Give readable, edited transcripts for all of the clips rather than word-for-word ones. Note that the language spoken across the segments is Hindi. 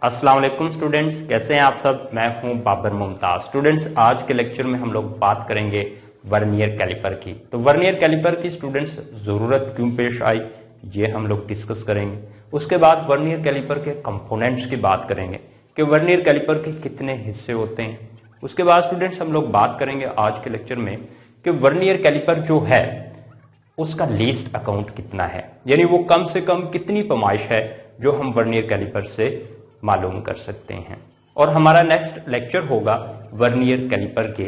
अस्सलाम वालेकुम स्टूडेंट्स, कैसे हैं आप सब। मैं हूं बाबर मुमताज। स्टूडेंट्स, आज के लेक्चर में हम लोग बात करेंगे वर्नियर कैलिपर की। तो वर्नियर कैलिपर की स्टूडेंट्स ज़रूरत क्यों पेश आई, ये हम लोग डिस्कस करेंगे। उसके बाद वर्नियर कैलिपर के कंपोनेंट्स की बात करेंगे कि वर्नियर कैलिपर के कितने हिस्से होते हैं। उसके बाद स्टूडेंट्स हम लोग बात करेंगे आज के लेक्चर में कि वर्नियर कैलिपर जो है उसका लीस्ट अकाउंट कितना है, यानी वो कम से कम कितनी पैमाइश है जो हम वर्नियर कैलिपर से मालूम कर सकते हैं। और हमारा नेक्स्ट लेक्चर होगा वर्नियर कैलिपर के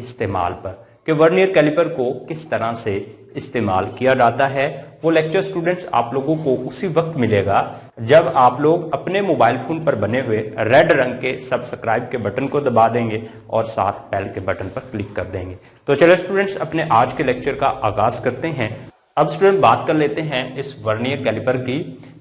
इस्तेमाल पर, कि वर्नियर कैलिपर को किस तरह से इस्तेमाल किया जाता है। वो लेक्चर स्टूडेंट्स आप लोगों को उसी वक्त मिलेगा जब आप लोग अपने मोबाइल फोन पर बने हुए रेड रंग के सब्सक्राइब के बटन को दबा देंगे और साथ बेल के बटन पर क्लिक कर देंगे। तो चलो स्टूडेंट्स, अपने आज के लेक्चर का आगाज करते हैं। अब स्टूडेंट बात कर लेते हैं इस वर्नियर कैलिपर की,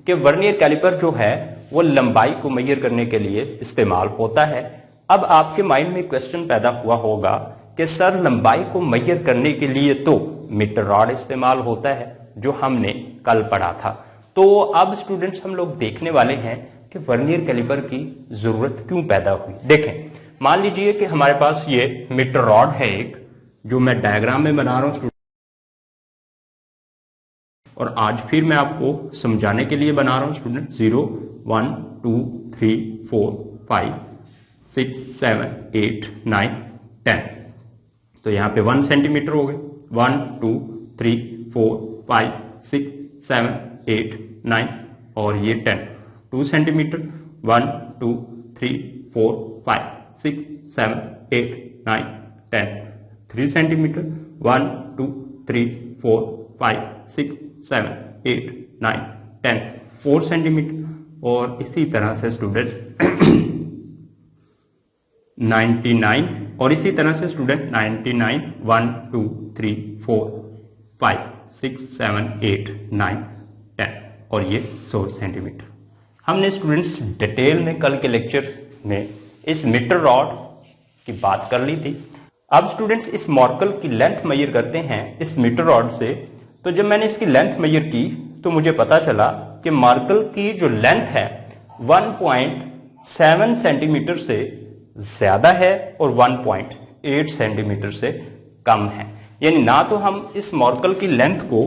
कि वर्नियर कैलिपर जो है वो लंबाई को मेजर करने के लिए इस्तेमाल होता है। अब आपके माइंड में क्वेश्चन पैदा हुआ होगा कि सर लंबाई को मेजर करने के लिए तो मीटर रॉड इस्तेमाल होता है, जो हमने कल पढ़ा था। तो अब स्टूडेंट्स हम लोग देखने वाले हैं कि वर्नियर कैलिपर की जरूरत क्यों पैदा हुई। देखें, मान लीजिए कि हमारे पास ये मीटर रॉड है एक, जो मैं डायग्राम में बना रहा हूं और आज फिर मैं आपको समझाने के लिए बना रहा हूं स्टूडेंट। 0 1 2 3 4 5 6 7 8 9 10। तो यहां पे 1 सेंटीमीटर हो गए। 1 2 3 4 5 6 7 8 9 और ये 10। 2 सेंटीमीटर 1 2 3 4 5 6 7 8 9 10। 3 सेंटीमीटर 1 2 3 4 5 6 7 8 9 10। 4 सेंटीमीटर और इसी तरह से स्टूडेंट 99 और इसी तरह से स्टूडेंट 99 1 2 3 4 5 6 7 8 9 10 और ये 100 सेंटीमीटर। हमने स्टूडेंट्स डिटेल में कल के लेक्चर में इस मीटर रॉड की बात कर ली थी। अब स्टूडेंट्स इस मॉर्कल की लेंथ मेजर करते हैं इस मीटर रॉड से। तो जब मैंने इसकी लेंथ मेजर की तो मुझे पता चला कि मार्कल की जो लेंथ है 1.7 सेंटीमीटर से ज्यादा है और 1.8 सेंटीमीटर से कम है। यानी ना तो हम इस मार्कल की लेंथ को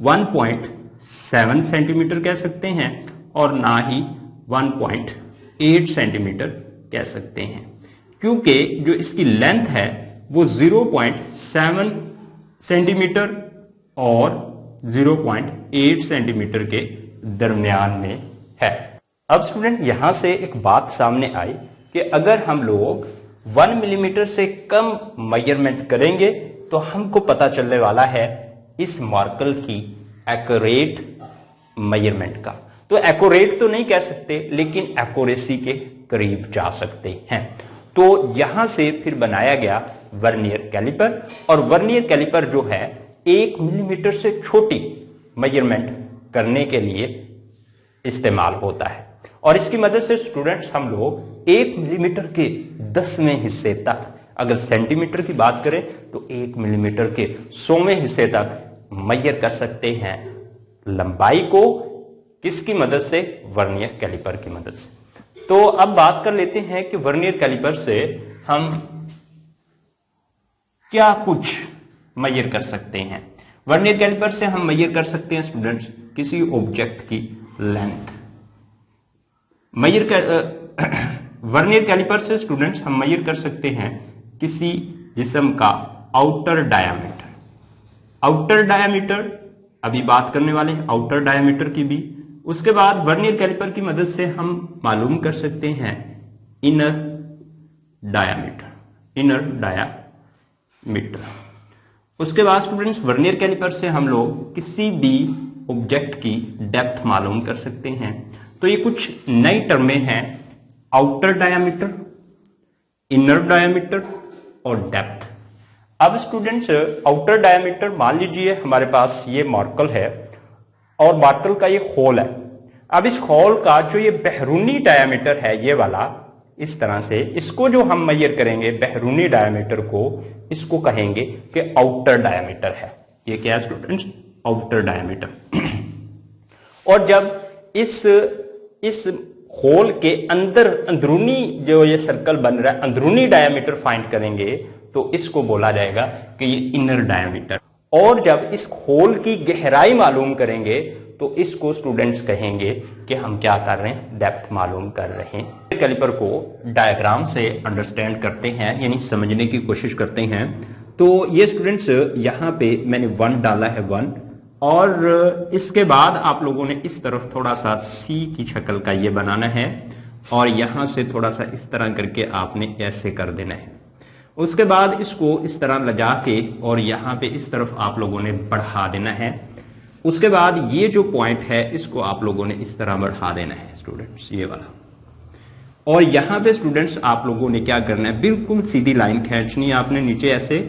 1.7 सेंटीमीटर कह सकते हैं और ना ही 1.8 सेंटीमीटर कह सकते हैं, क्योंकि जो इसकी लेंथ है वो 0.7 सेंटीमीटर और 0.8 सेंटीमीटर के दरमियान में है। अब स्टूडेंट यहां से एक बात सामने आई कि अगर हम लोग 1 मिलीमीटर से कम मेजरमेंट करेंगे तो हमको पता चलने वाला है इस मार्कल की एक्यूरेट मेजरमेंट का। तो एक्यूरेट तो नहीं कह सकते, लेकिन एक्यूरेसी के करीब जा सकते हैं। तो यहां से फिर बनाया गया वर्नियर कैलिपर। और वर्नियर कैलिपर जो है 1 मिलीमीटर से छोटी मेजरमेंट करने के लिए इस्तेमाल होता है। और इसकी मदद से स्टूडेंट्स हम लोग 1 मिलीमीटर के 10वें हिस्से तक, अगर सेंटीमीटर की बात करें तो 1 मिलीमीटर के 100वें हिस्से तक मेजर कर सकते हैं लंबाई को। किसकी मदद से? वर्नियर कैलिपर की मदद से। तो अब बात कर लेते हैं कि वर्नियर कैलिपर से हम क्या कुछ मेजर कर सकते हैं। वर्नियर कैलिपर से हम मेजर कर सकते हैं स्टूडेंट्स किसी ऑब्जेक्ट की लेंथ। वर्नियर कैलिपर से स्टूडेंट्स हम मेजर कर सकते हैं किसी जिस्म का आउटर डायामीटर। आउटर डायामीटर अभी बात करने वाले हैं आउटर डायामीटर की भी। उसके बाद वर्नियर कैलिपर की मदद से हम मालूम कर सकते हैं इनर डायामीटर। Inner diameter. उसके बाद स्टूडेंट्स वर्नियर कैलिपर से हम लोग किसी भी ऑब्जेक्ट की डेप्थ मालूम कर सकते हैं। तो ये कुछ नई टर्में हैं, आउटर डायामीटर, इनर डायामीटर और डेप्थ। अब स्टूडेंट्स आउटर डायामीटर, मान लीजिए हमारे पास ये मार्कल है और मार्कल का ये होल है। अब इस होल का जो ये बैरूनी डायामीटर है, ये वाला, इस तरह से इसको जो हम मेजर करेंगे बैरूनी डायामीटर को, इसको कहेंगे कि आउटर डायामीटर है। ये क्या है स्टूडेंट्स? Outer diameter. और जब इस होल के अंदर अंदरूनी जो ये सर्कल बन रहा है, अंदरूनी डायमीटर फाइंड करेंगे तो इसको बोला जाएगा कि ये इनर डायमीटर। और जब इस होल की गहराई मालूम करेंगे तो इसको स्टूडेंट्स कहेंगे कि हम क्या कर रहे हैं, डेप्थ मालूम कर रहे हैं। कैलिपर को डायग्राम से अंडरस्टैंड करते हैं, यानी समझने की कोशिश करते हैं। तो ये स्टूडेंट्स यहां पे मैंने 1 डाला है 1, और इसके बाद आप लोगों ने इस तरफ थोड़ा सा सी की शक्ल का ये बनाना है, और यहां से थोड़ा सा इस तरह करके आपने ऐसे कर देना है। उसके बाद इसको इस तरह लगा के और यहां पे इस तरफ आप लोगों ने बढ़ा देना है। उसके बाद ये जो पॉइंट है इसको आप लोगों ने इस तरह बढ़ा देना है स्टूडेंट्स, ये वाला। और यहां पे स्टूडेंट्स आप लोगों ने क्या करना है, बिल्कुल सीधी लाइन खींचनी है आपने नीचे ऐसे,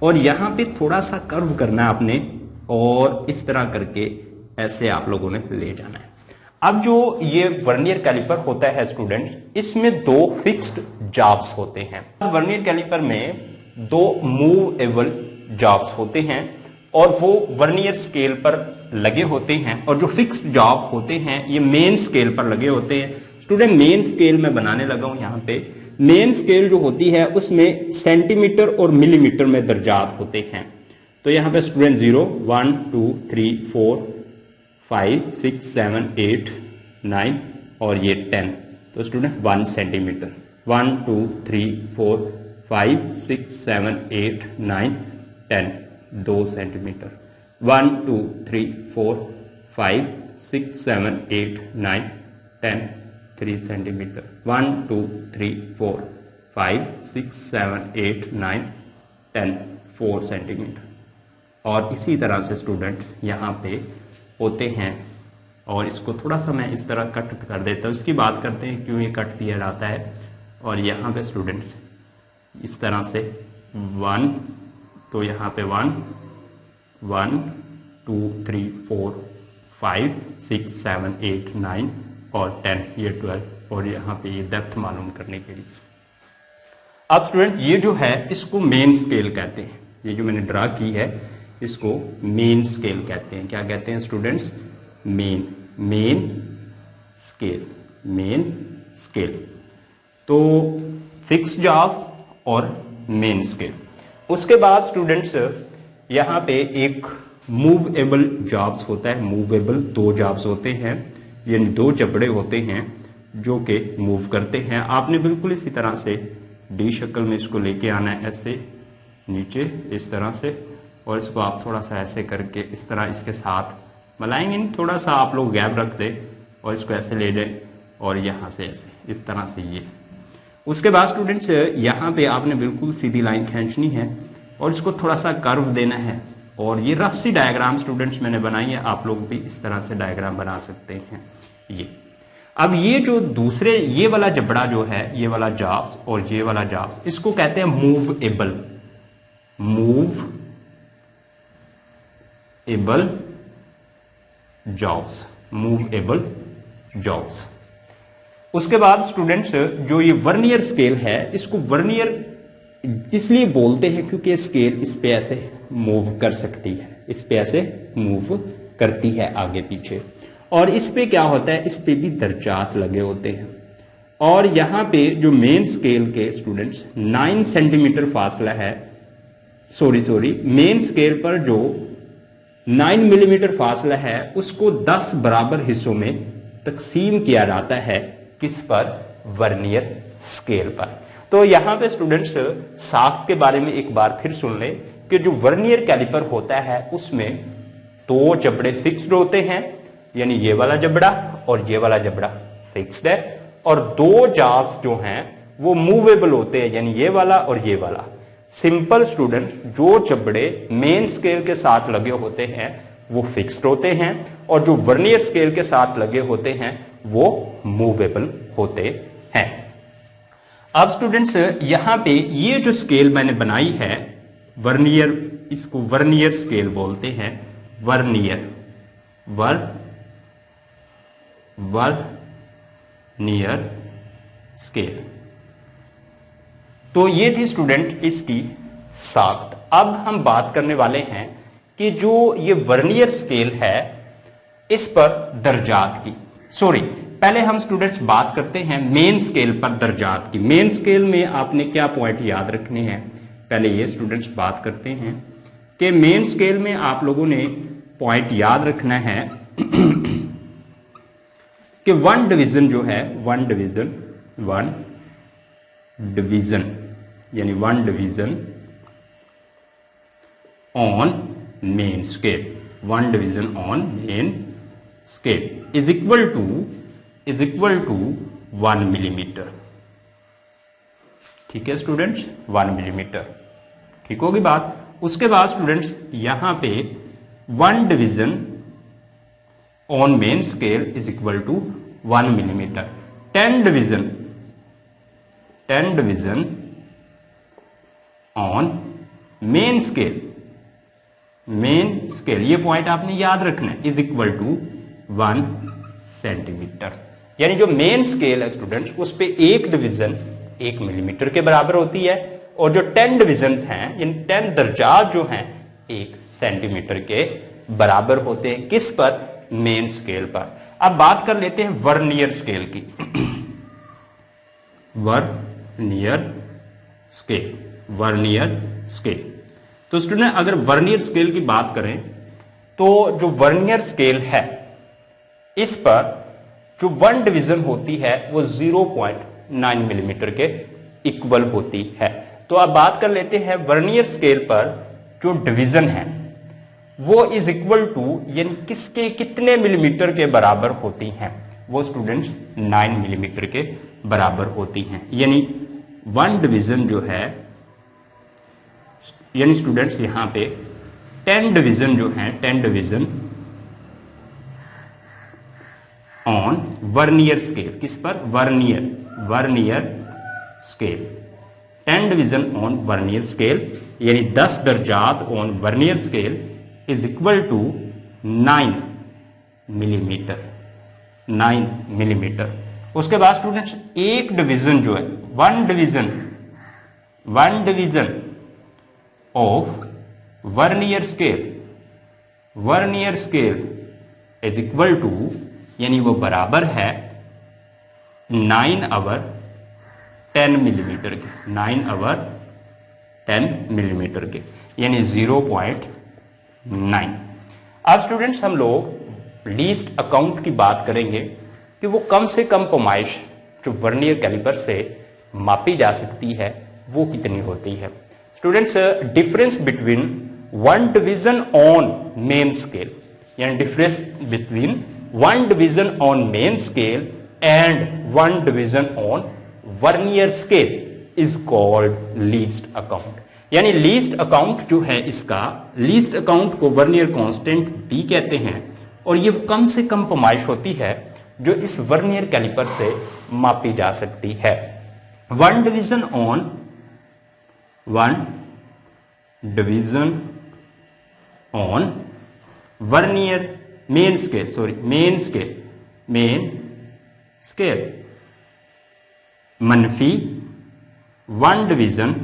और यहां पे थोड़ा सा कर्व करना है आपने, और इस तरह करके ऐसे आप लोगों ने ले जाना है। अब जो ये वर्नियर कैलिपर होता है स्टूडेंट्स, इसमें 2 फिक्स्ड जॉब्स होते हैं। वर्नियर कैलिपर में 2 मूवेबल जॉब्स होते हैं और वो वर्नियर स्केल पर लगे होते हैं, और जो फिक्स्ड जॉब होते हैं ये मेन स्केल पर लगे होते हैं। स्टूडेंट मेन स्केल में बनाने लगा हूं यहां पे। मेन स्केल जो होती है उसमें सेंटीमीटर और मिलीमीटर में दर्जात होते हैं। तो यहां पे स्टूडेंट 0 1 2 3 4 5 6 7 8 9 और ये 10। तो student 1 centimetre, 1 2 3 4 5 6 7 8 9 10 2 centimetre, 1 2 3 4 5 6 7 8 9 10 3 centimetre, 1 2 3 4 5 6 7 8 9 10 4 centimetre. और इसी तरह से स्टूडेंट यहाँ पे होते हैं। और इसको थोड़ा सा मैं इस तरह कट कर देता हूँ, इसकी बात करते हैं क्यों ये कट दिया जाता है। और यहाँ पे स्टूडेंट्स इस तरह से 1, तो यहाँ पे 1 1 2 3 4 5 6 7 8 9 और 10, ये 12, और यहाँ पे ये डेप्थ मालूम करने के लिए। अब स्टूडेंट ये जो है इसको मेन स्केल कहते हैं। ये जो मैंने ड्रा की है इसको मेन स्केल कहते हैं। क्या कहते हैं students? Main scale, main scale. तो फिक्स जॉब और मेन स्केल। उसके बाद स्टूडेंट्स यहाँ पे एक मूवेबल जॉब्स होता है। मूवेबल 2 जॉब्स होते हैं, यानी 2 जबड़े होते हैं जो कि मूव करते हैं। आपने बिल्कुल इसी तरह से डी शक्ल में इसको लेके आना है, ऐसे नीचे इस तरह से, और इसको आप थोड़ा सा ऐसे करके इस तरह इसके साथ मिलाएंगे, थोड़ा सा आप लोग गैप रख दे और इसको ऐसे ले जाए, और यहाँ से ऐसे इस तरह से ये। उसके बाद स्टूडेंट्स यहाँ पे आपने बिल्कुल सीधी लाइन खींचनी है और इसको थोड़ा सा कर्व देना है। और ये रफ सी डायग्राम स्टूडेंट्स मैंने बनाई है, आप लोग भी इस तरह से डायग्राम बना सकते हैं। ये अब ये जो दूसरे ये वाला जबड़ा जो है, ये वाला जॉब्स और ये वाला जॉब्स, इसको कहते हैं movable, movable jobs, movable jobs. उसके बाद स्टूडेंट्स जो ये वर्नियर स्केल है, इसको वर्नियर इसलिए बोलते हैं क्योंकि स्केल इस पे ऐसे मूव कर सकती है, इस पे ऐसे मूव करती है आगे पीछे। और इस पे क्या होता है, इस पे भी दर्जात लगे होते हैं। और यहां पे जो मेन स्केल के स्टूडेंट्स 9 सेंटीमीटर फासला है, सॉरी मेन स्केल पर जो 9 मिलीमीटर फासला है उसको 10 बराबर हिस्सों में तकसीम किया जाता है। किस पर? वर्नियर स्केल पर। तो यहां पे स्टूडेंट्स साख के बारे में एक बार फिर सुन लें कि जो वर्नियर कैलिपर होता है उसमें 2 जबड़े फिक्स्ड होते हैं, यानी ये वाला जबड़ा और ये वाला जबड़ा फिक्स्ड है, और 2 जॉब्स जो हैं वो मूवेबल होते हैं, यानी ये वाला और ये वाला। सिंपल स्टूडेंट, जो जबड़े मेन स्केल के साथ लगे होते हैं वो फिक्स्ड होते हैं, और जो वर्नियर स्केल के साथ लगे होते हैं वो मूवेबल होते हैं। अब स्टूडेंट्स यहां पे ये जो स्केल मैंने बनाई है वर्नियर, इसको वर्नियर स्केल बोलते हैं। Vernier scale. तो ये थी स्टूडेंट इसकी साख्त। अब हम बात करने वाले हैं कि जो ये वर्नियर स्केल है इस पर दर्जात की, पहले हम स्टूडेंट्स बात करते हैं मेन स्केल पर दर्जात की। मेन स्केल में आपने क्या पॉइंट याद रखने हैं, पहले ये स्टूडेंट्स बात करते हैं कि मेन स्केल में आप लोगों ने पॉइंट याद रखना है कि वन डिवीजन जो है, वन डिवीजन यानी one division on main scale, one division on main scale is equal to 1 millimetre. ठीक है स्टूडेंट्स, 1 मिलीमीटर, ठीक होगी बात। उसके बाद स्टूडेंट्स यहां पे one division on main scale is equal to 1 millimetre. 10 division on main scale, ये पॉइंट आपने याद रखना है, इज इक्वल टू 1 सेंटीमीटर। यानी जो मेन स्केल है स्टूडेंट्स, उस पे एक डिवीजन 1 मिलीमीटर के बराबर होती है, और जो 10 डिवीजन हैं, इन 10 दर्जात जो हैं 1 सेंटीमीटर के बराबर होते हैं। किस पर? मेन स्केल पर। अब बात कर लेते हैं वर्नियर स्केल की। Vernier scale. तो स्टूडेंट अगर वर्नियर स्केल की बात करें तो जो वर्नियर स्केल है, इस पर जो वन डिवीजन होती है वो 0.9 मिलीमीटर के इक्वल होती है। तो अब बात कर लेते हैं वर्नियर स्केल पर जो डिवीजन है वो इज इक्वल टू, यानी किसके कितने मिलीमीटर के बराबर होती हैं, वो स्टूडेंट्स 9 मिलीमीटर के बराबर होती हैं। यानी वन डिवीजन जो है, यानी स्टूडेंट्स यहां पे 10 डिवीजन जो है, 10 डिवीजन ऑन वर्नियर स्केल, किस पर? Vernier scale. 10 division on vernier scale यानी 10 दर्जात on vernier scale is equal to 9 millimetre. उसके बाद स्टूडेंट्स एक डिवीजन जो है, one division of vernier scale is equal to, यानी वो बराबर है 9/10 मिलीमीटर के, 9/10 मिलीमीटर के, यानी 0.9। अब स्टूडेंट्स हम लोग लीस्ट अकाउंट की बात करेंगे कि वो कम से कम पैमाइश जो वर्नियर कैलिपर से मापी जा सकती है वो कितनी होती है। Students difference between one division on main scale, यानी difference between one division on main scale and one division on vernier scale is called least account. यानी लीस्ट अकाउंट जो है, इसका लीस्ट अकाउंट को वर्नियर कांस्टेंट भी कहते हैं, और ये कम से कम पैमाइश होती है जो इस वर्नियर कैलिपर से मापी जा सकती है। One division on vernier main scale मनफी one division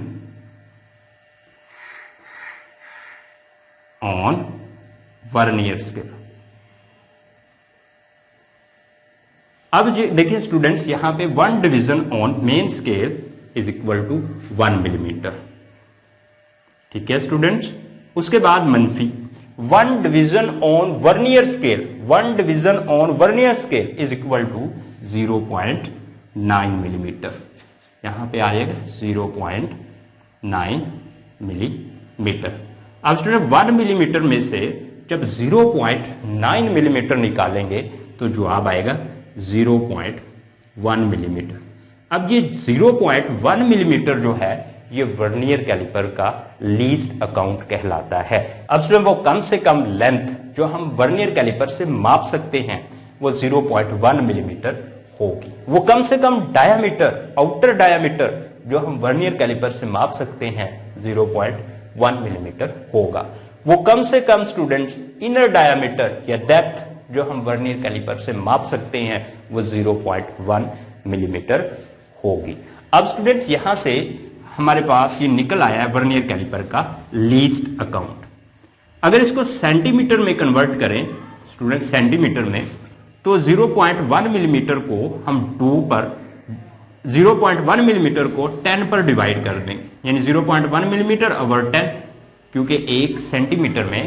on vernier scale. अब देखिए स्टूडेंट्स, यहां पे one division on main scale is equal to 1 millimetre. ठीक है स्टूडेंट्स। उसके बाद मनफी one division on vernier scale is equal to 0.9 millimetre. यहां पे आएगा 0.9 मिलीमीटर। अब स्टूडेंट 1 मिलीमीटर में से जब 0.9 मिलीमीटर निकालेंगे तो जवाब आएगा 0.1 मिलीमीटर। अब ये 0.1 मिलीमीटर जो है ये वर्नियर कैलिपर का लीस्ट अकाउंट कहलाता है। अब स्टूडेंट वो कम से कम लेंथ जो हम वर्नियर कैलिपर से माप सकते हैं वो 0.1 मिलीमीटर होगी। वो कम से कम डायामीटर, आउटर डायामीटर जो हम वर्नियर कैलिपर से माप सकते हैं 0.1 मिलीमीटर होगा। वो कम से कम स्टूडेंट्स इनर डायामीटर या डेप्थ जो हम वर्नियर कैलिपर से माप सकते हैं वो 0.1 मिलीमीटर होगी। अब स्टूडेंट्स यहां से हमारे पास ये निकल आया है वर्नियर कैलिपर का लीस्ट अकाउंट। अगर इसको सेंटीमीटर में कन्वर्ट करें स्टूडेंट, सेंटीमीटर में, तो 0.1 मिलीमीटर को हम 2 पर 0.1 मिलीमीटर को 10 पर डिवाइड कर दें, यानी 0.1 मिलीमीटर ओवर 10, क्योंकि 1 सेंटीमीटर में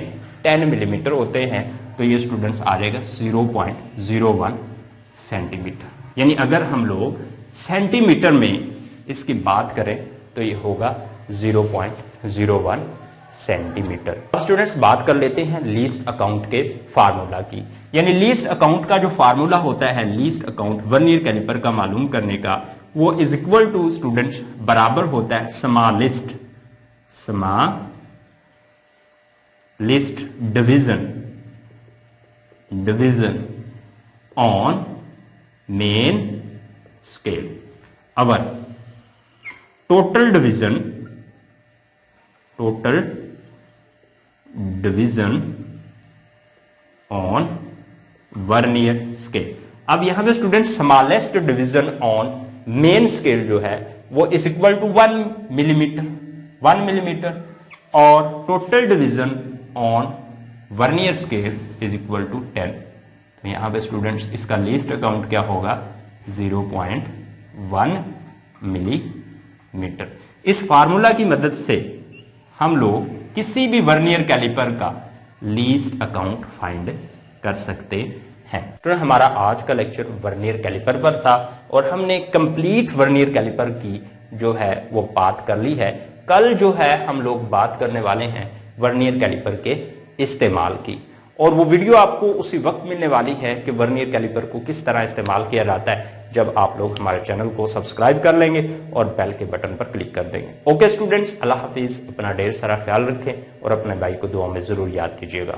10 मिलीमीटर होते हैं, तो ये स्टूडेंट्स आ जाएगा 0.01 सेंटीमीटर। यानी अगर हम लोग सेंटीमीटर में इसकी बात करें तो ये होगा 0.01 सेंटीमीटर। अब स्टूडेंट्स बात कर लेते हैं लीस्ट अकाउंट के फार्मूला की। यानी लीस्ट अकाउंट का जो फार्मूला होता है, लीस्ट अकाउंट वर्नियर कैलिपर का मालूम करने का, वो इज इक्वल टू स्टूडेंट्स बराबर होता है smallest division on main scale. Over total division on vernier scale. अब यहां पे student smallest division on main scale जो है वो इज इक्वल टू 1 मिलीमीटर और total division on vernier scale is equal to 10। तो यहां पे स्टूडेंट्स इसका लीस्ट अकाउंट क्या होगा, 0.1 मिलीमीटर। इस फार्मूला की मदद से हम लोग किसी भी वर्नियर कैलिपर का लीस्ट अकाउंट फाइंड कर सकते हैं। तो हमारा आज का लेक्चर वर्नियर कैलिपर पर था और हमने कंप्लीट वर्नियर कैलिपर की जो है वो बात कर ली है। कल जो है हम लोग बात करने वाले हैं वर्नियर कैलिपर के इस्तेमाल की, और वो वीडियो आपको उसी वक्त मिलने वाली है कि वर्नियर कैलिपर को किस तरह इस्तेमाल किया जाता है, जब आप लोग हमारे चैनल को सब्सक्राइब कर लेंगे और बेल के बटन पर क्लिक कर देंगे। ओके स्टूडेंट्स, अल्लाह हाफिज, अपना ढेर सारा ख्याल रखें और अपने भाई को दुआ में जरूर याद कीजिएगा।